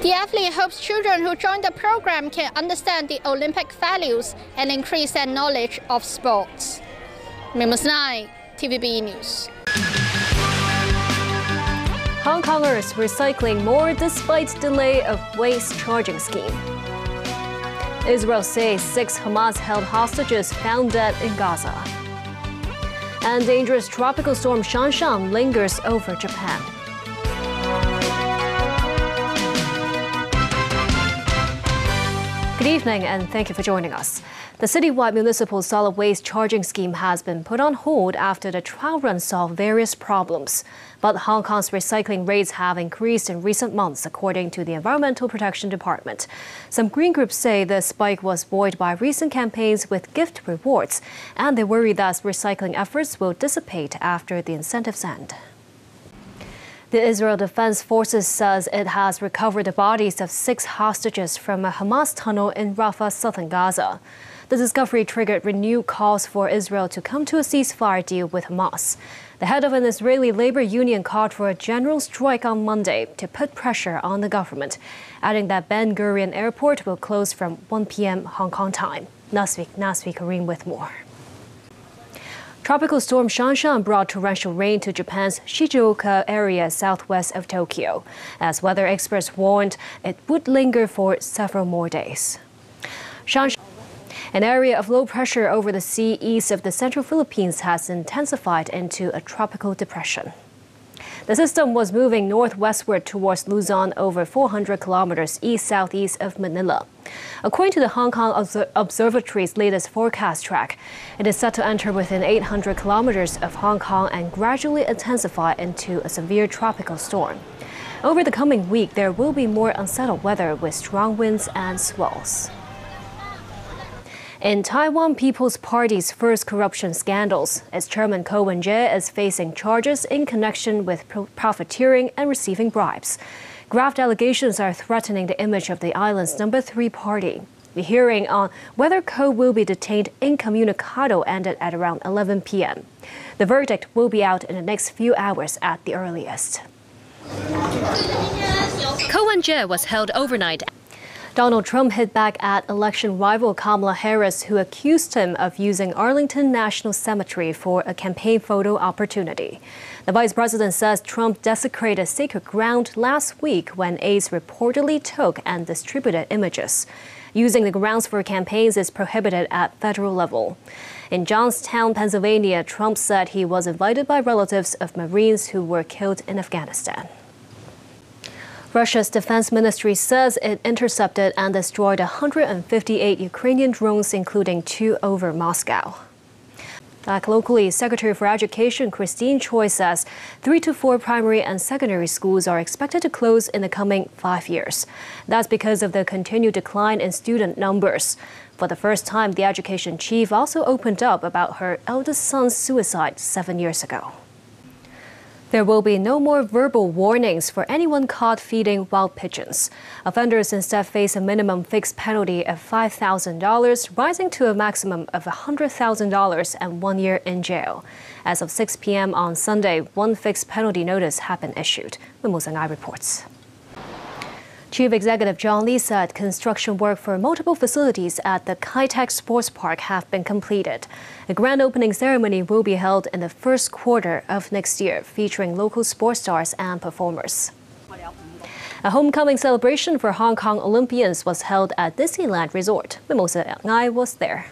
The athlete hopes children who join the program can understand the Olympic values and increase their knowledge of sports. Memos 9, TVB News. Hong Kongers recycling more despite delay of waste charging scheme. Israel says 6 Hamas-held hostages found dead in Gaza. And dangerous tropical storm Shanshan lingers over Japan. Good evening and thank you for joining us. The citywide municipal solid waste charging scheme has been put on hold after the trial run solved various problems. But Hong Kong's recycling rates have increased in recent months, according to the Environmental Protection Department. Some green groups say the spike was buoyed by recent campaigns with gift rewards, and they worry that recycling efforts will dissipate after the incentives end. The Israel Defense Forces says it has recovered the bodies of 6 hostages from a Hamas tunnel in Rafah, southern Gaza. The discovery triggered renewed calls for Israel to come to a ceasefire deal with Hamas. The head of an Israeli labor union called for a general strike on Monday to put pressure on the government, adding that Ben Gurion Airport will close from 1 p.m. Hong Kong time. Nasvi Karim with more. Tropical storm Shanshan brought torrential rain to Japan's Shizuoka area southwest of Tokyo. As weather experts warned, it would linger for several more days. Shanshan, an area of low pressure over the sea east of the central Philippines, has intensified into a tropical depression. The system was moving northwestward towards Luzon over 400 kilometers east-southeast of Manila. According to the Hong Kong Observatory's latest forecast track, it is set to enter within 800 kilometers of Hong Kong and gradually intensify into a severe tropical storm. Over the coming week, there will be more unsettled weather with strong winds and swells. In Taiwan People's Party's first corruption scandals, its chairman Ko Wen-je is facing charges in connection with profiteering and receiving bribes. Graft allegations are threatening the image of the island's number 3 party. The hearing on whether Ko will be detained incommunicado ended at around 11 p.m. The verdict will be out in the next few hours at the earliest. Ko Wen-je was held overnight. Donald Trump hit back at election rival Kamala Harris, who accused him of using Arlington National Cemetery for a campaign photo opportunity. The vice president says Trump desecrated sacred ground last week when aides reportedly took and distributed images. Using the grounds for campaigns is prohibited at federal level. In Johnstown, Pennsylvania, Trump said he was invited by relatives of Marines who were killed in Afghanistan. Russia's defense ministry says it intercepted and destroyed 158 Ukrainian drones, including 2 over Moscow. Back locally, Secretary for Education Christine Choi says 3 to 4 primary and secondary schools are expected to close in the coming 5 years. That's because of the continued decline in student numbers. For the first time, the education chief also opened up about her eldest son's suicide 7 years ago. There will be no more verbal warnings for anyone caught feeding wild pigeons. Offenders instead face a minimum fixed penalty of $5,000, rising to a maximum of $100,000 and 1 year in jail. As of 6 p.m. on Sunday, 1 fixed penalty notice had been issued. Mo Sang-ai reports. Chief Executive John Lee said construction work for multiple facilities at the Kai Tak Sports Park have been completed. A grand opening ceremony will be held in the first quarter of next year, featuring local sports stars and performers. A homecoming celebration for Hong Kong Olympians was held at Disneyland Resort. Mo Sang-ai was there.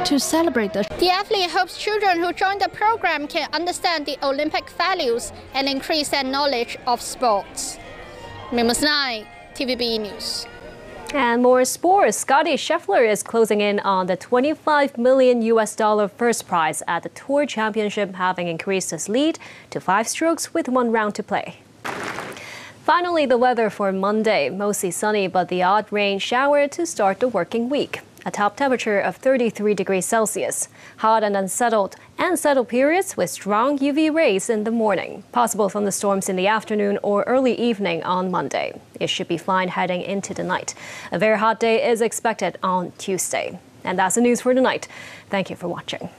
To celebrate the athlete hopes children who join the program can understand the Olympic values and increase their knowledge of sports. Memos 9, TVB News. And more sports. Scottie Scheffler is closing in on the $25 million first prize at the Tour Championship, having increased his lead to 5 strokes with 1 round to play. Finally, the weather for Monday. Mostly sunny, but the odd rain shower to start the working week. A top temperature of 33 degrees Celsius. Hot and unsettled and settled periods with strong UV rays in the morning. Possible thunderstorms in the afternoon or early evening on Monday. It should be fine heading into the night. A very hot day is expected on Tuesday. And that's the news for tonight. Thank you for watching.